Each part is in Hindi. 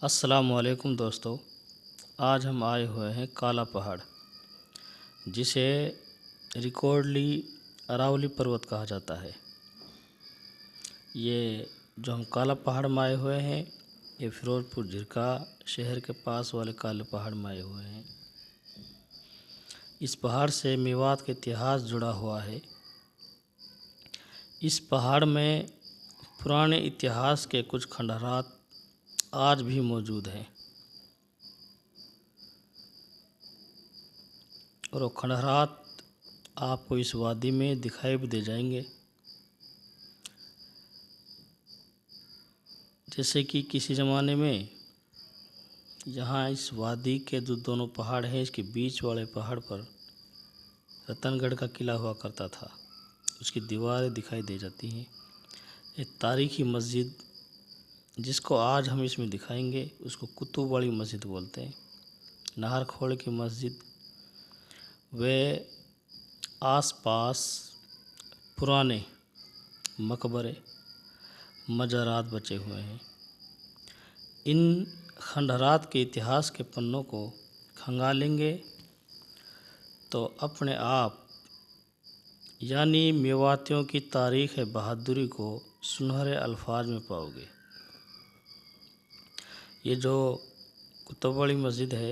अस्सलामुअलैकुम दोस्तों। आज हम आए हुए हैं काला पहाड़, जिसे रिकॉर्डली अरावली पर्वत कहा जाता है। ये जो हम काला पहाड़ में आए हुए हैं, ये फिरोजपुर झिरका शहर के पास वाले काले पहाड़ में आए हुए हैं। इस पहाड़ से मेवात का इतिहास जुड़ा हुआ है। इस पहाड़ में पुराने इतिहास के कुछ खंडहरात आज भी मौजूद हैं और वो खंडहरात आपको इस वादी में दिखाई भी दे जाएंगे। जैसे कि किसी ज़माने में यहाँ इस वादी के जो दोनों पहाड़ हैं, इसके बीच वाले पहाड़ पर रतनगढ़ का किला हुआ करता था। उसकी दीवारें दिखाई दे जाती हैं। एक तारीखी मस्जिद, जिसको आज हम इसमें दिखाएंगे, उसको कुतुबवाड़ी मस्जिद बोलते हैं। नाहरखोल की मस्जिद व आसपास पुराने मकबरे मज़ारात बचे हुए हैं। इन खंडहरात के इतिहास के पन्नों को खंगालेंगे तो अपने आप यानी मेवातियों की तारीख़ बहादुरी को सुनहरे अल्फाज में पाओगे। ये जो कुतुबवाड़ी मस्जिद है,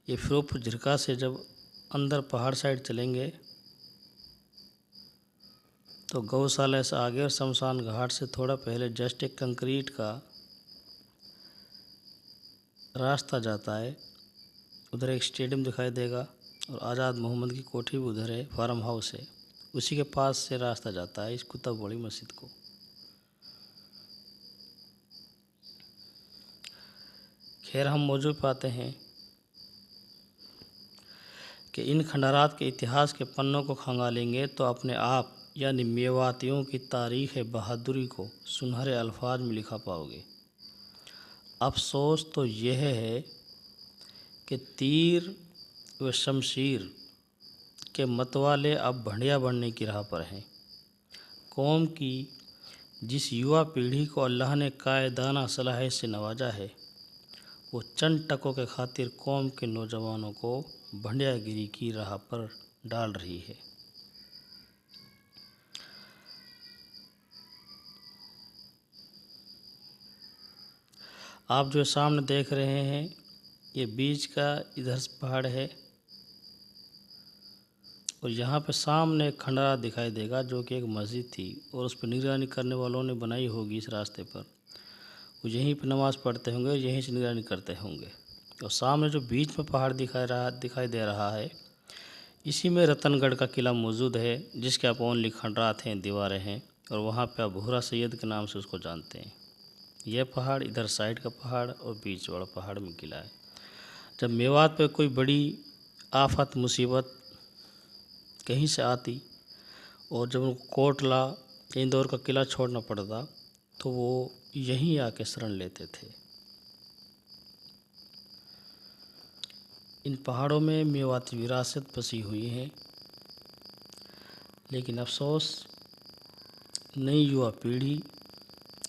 ये फिरोजपुर झिरका से जब अंदर पहाड़ साइड चलेंगे तो गौशाला से आगे और शमशान घाट से थोड़ा पहले जस्ट एक कंक्रीट का रास्ता जाता है। उधर एक स्टेडियम दिखाई देगा और आज़ाद मोहम्मद की कोठी भी उधर है, फार्म हाउस है। उसी के पास से रास्ता जाता है इस कुतुबवाड़ी मस्जिद को। खैर, हम मौजूद पाते हैं कि इन खंडहरात के इतिहास के पन्नों को खंगालेंगे तो अपने आप यानी मेवातियों की तारीख़ बहादुरी को सुनहरे अल्फाज में लिखा पाओगे। अफसोस तो यह है कि तीर व शमशीर के मतवाले अब भंडिया बनने की राह पर हैं। कौम की जिस युवा पीढ़ी को अल्लाह ने कायदाना सलाहियत से नवाजा है, वो चंद टकों के खातिर कौम के नौजवानों को भंडियागिरी की राह पर डाल रही है। आप जो सामने देख रहे हैं, ये बीच का इधर पहाड़ है और यहाँ पे सामने एक खंडहरा दिखाई देगा जो कि एक मस्जिद थी और उस पर निगरानी करने वालों ने बनाई होगी। इस रास्ते पर वो यहीं पर नमाज़ पढ़ते होंगे, यहीं से निगरानी करते होंगे। और सामने जो बीच में पहाड़ दिखाई दे रहा है, इसी में रतनगढ़ का किला मौजूद है, जिसके आप ओनली खंडरात हैं, दीवारें हैं और वहाँ पे आप भूरा सैयद के नाम से उसको जानते हैं। यह पहाड़ इधर साइड का पहाड़ और बीच वाला पहाड़ में किला है। जब मेवात पे कोई बड़ी आफत मुसीबत कहीं से आती और जब उनको कोटला इंदौर का किला छोड़ना पड़ता तो वो यहीं आके शरण लेते थे। इन पहाड़ों में मेवाती विरासत बसी हुई है, लेकिन अफसोस नई युवा पीढ़ी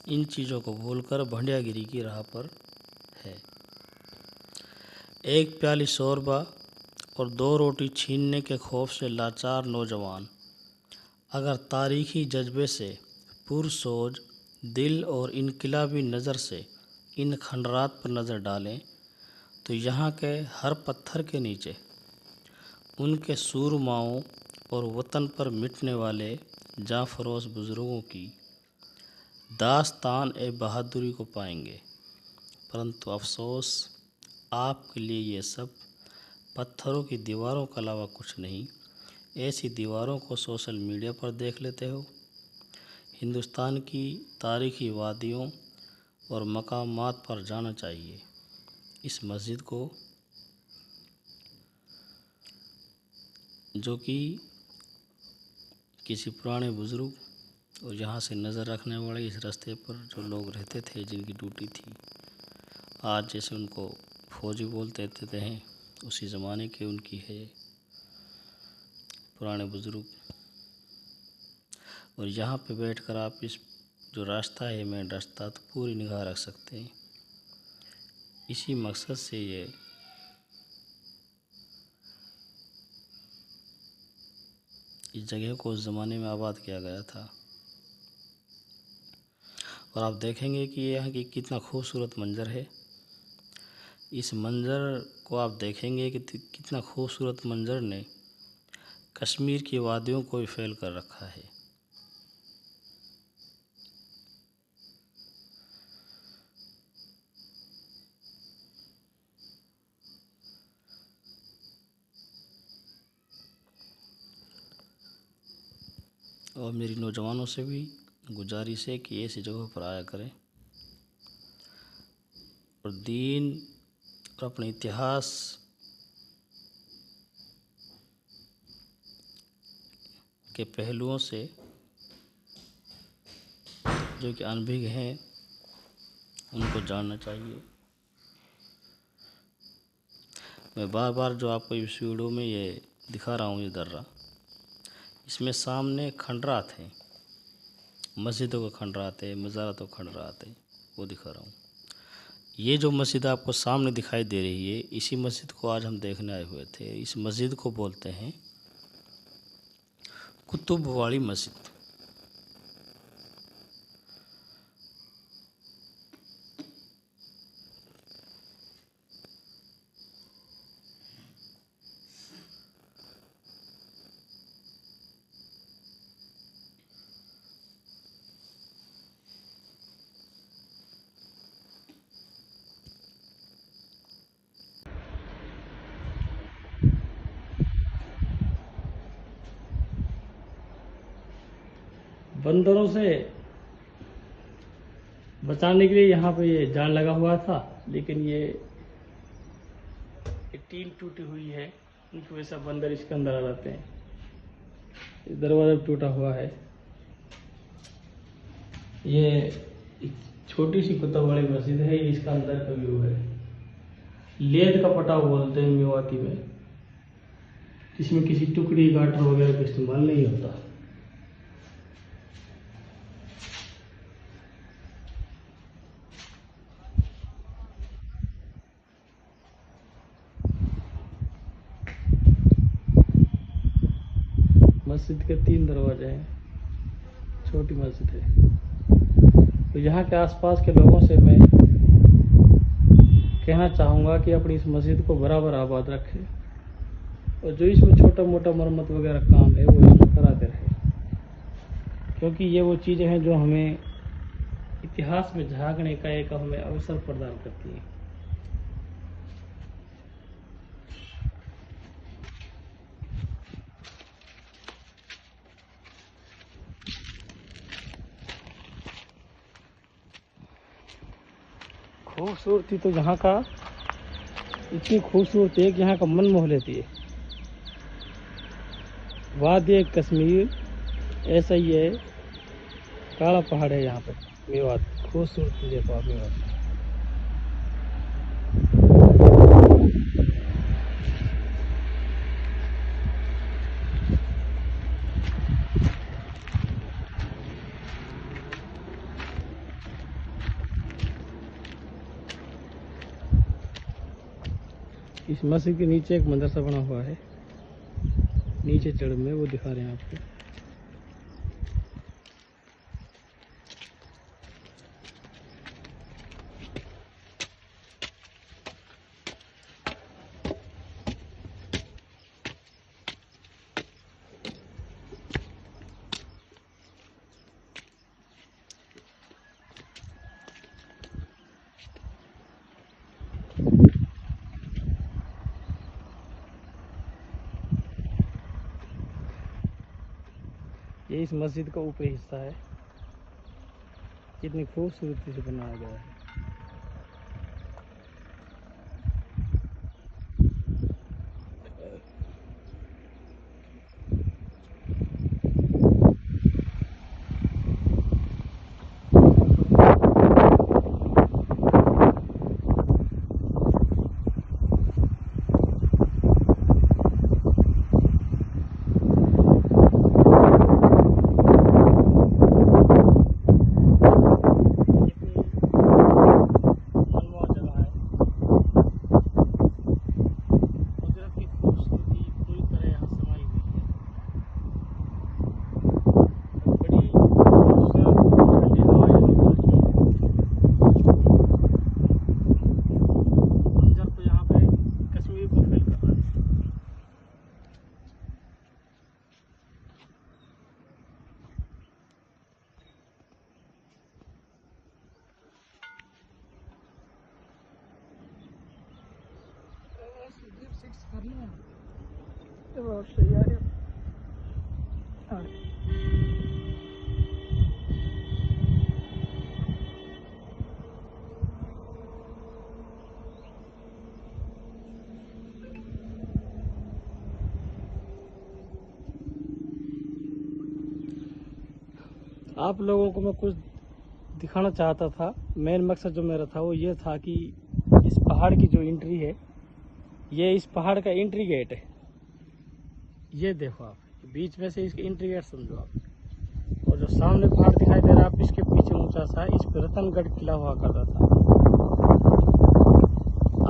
इन चीज़ों को भूलकर भंडियागिरी की राह पर है। एक प्याली शोरबा और 2 रोटी छीनने के खौफ से लाचार नौजवान अगर तारीखी जज्बे से पुरसोज दिल और इनकलाबी नज़र से इन खंडरात पर नज़र डालें तो यहाँ के हर पत्थर के नीचे उनके सूरमाओं और वतन पर मिटने वाले जाँफरोश बुज़ुर्गों की दास्तान ए बहादुरी को पाएंगे। परंतु अफसोस, आपके लिए ये सब पत्थरों की दीवारों के अलावा कुछ नहीं। ऐसी दीवारों को सोशल मीडिया पर देख लेते हो। हिंदुस्तान की तारीखी वादियों और मकामात पर जाना चाहिए। इस मस्जिद को, जो कि किसी पुराने बुज़ुर्ग और यहाँ से नज़र रखने वाले इस रास्ते पर जो लोग रहते थे, जिनकी ड्यूटी थी, आज जैसे उनको फौजी बोलते थे हैं, उसी ज़माने के उनकी है पुराने बुज़ुर्ग। और यहाँ पे बैठकर आप इस जो रास्ता है, मेन रास्ता, तो पूरी निगाह रख सकते हैं। इसी मकसद से ये इस जगह को उस ज़माने में आबाद किया गया था। और आप देखेंगे कि यहाँ की कितना खूबसूरत मंज़र है। इस मंज़र को आप देखेंगे कि कितना खूबसूरत मंज़र ने कश्मीर की वादियों को भी फैल कर रखा है। और मेरी नौजवानों से भी गुजारिश है कि ऐसी जगहों पर आया करें और दीन और अपने इतिहास के पहलुओं से जो कि अनभिज्ञ हैं उनको जानना चाहिए। मैं बार बार जो आपको इस वीडियो में ये दिखा रहा हूँ, ये दर्रा, इसमें सामने खंडरात हैं, मस्जिदों के खंडरात है, मज़ारातों के खंडरात है, वो दिखा रहा हूँ। ये जो मस्जिद आपको सामने दिखाई दे रही है, इसी मस्जिद को आज हम देखने आए हुए थे। इस मस्जिद को बोलते हैं कुतुबवाड़ी मस्जिद। बंदरों से बचाने के लिए यहाँ पे ये जाल लगा हुआ था, लेकिन ये टीन टूटी हुई है, उनकी वजह से बंदर इसके अंदर आ जाते हैं। ये दरवाज़ा टूटा हुआ है। ये एक छोटी सी कुतुबवाड़ी मस्जिद है, इसका अंदर का व्यू है। लेद का पटाव बोलते हैं मेवाती में, जिसमें किसी टुकड़ी गाटर वगैरह का इस्तेमाल नहीं होता। मस्जिद के 3 दरवाजे हैं, छोटी मस्जिद है। तो यहाँ के आसपास के लोगों से मैं कहना चाहूँगा कि अपनी इस मस्जिद को बराबर आबाद रखें और जो इसमें छोटा मोटा मरम्मत वगैरह काम है वो इसमें कराते रहे, क्योंकि ये वो चीज़ें हैं जो हमें इतिहास में झांकने का एक हमें अवसर प्रदान करती हैं। खूबसूरती तो यहाँ का इतनी खूबसूरती है कि यहाँ का मन मोह लेती है। वादी कश्मीर ऐसा ही है, काला पहाड़ है यहाँ पर मेवात। खूबसूरती देखो आप मेवात। इस मस्जिद के नीचे एक मदरसा बना हुआ है, नीचे चढ़ में वो दिखा रहे हैं आपको। ये इस मस्जिद का ऊपरी हिस्सा है, कितनी खूबसूरती से बनाया गया है। 6 कर लिया तो बहुत सही आ रहा है। आप लोगों को मैं कुछ दिखाना चाहता था। मेन मकसद जो मेरा था वो ये था कि इस पहाड़ की जो एंट्री है, ये इस पहाड़ का एंट्री गेट है। ये देखो आप, बीच में से इसकी एंट्री गेट समझो आप। और जो सामने पहाड़ दिखाई दे रहा है आप, इसके पीछे ऊंचा सा, इस पर रतनगढ़ किला हुआ करता था।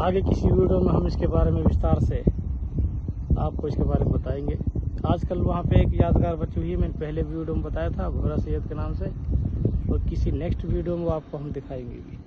आगे किसी वीडियो में हम इसके बारे में विस्तार से आपको इसके बारे में बताएंगे। आजकल वहाँ पे एक यादगार बची हुई है, मैंने पहले वीडियो में बताया था, भोरा सैयद के नाम से, और किसी नेक्स्ट वीडियो में आपको हम दिखाएंगे भी।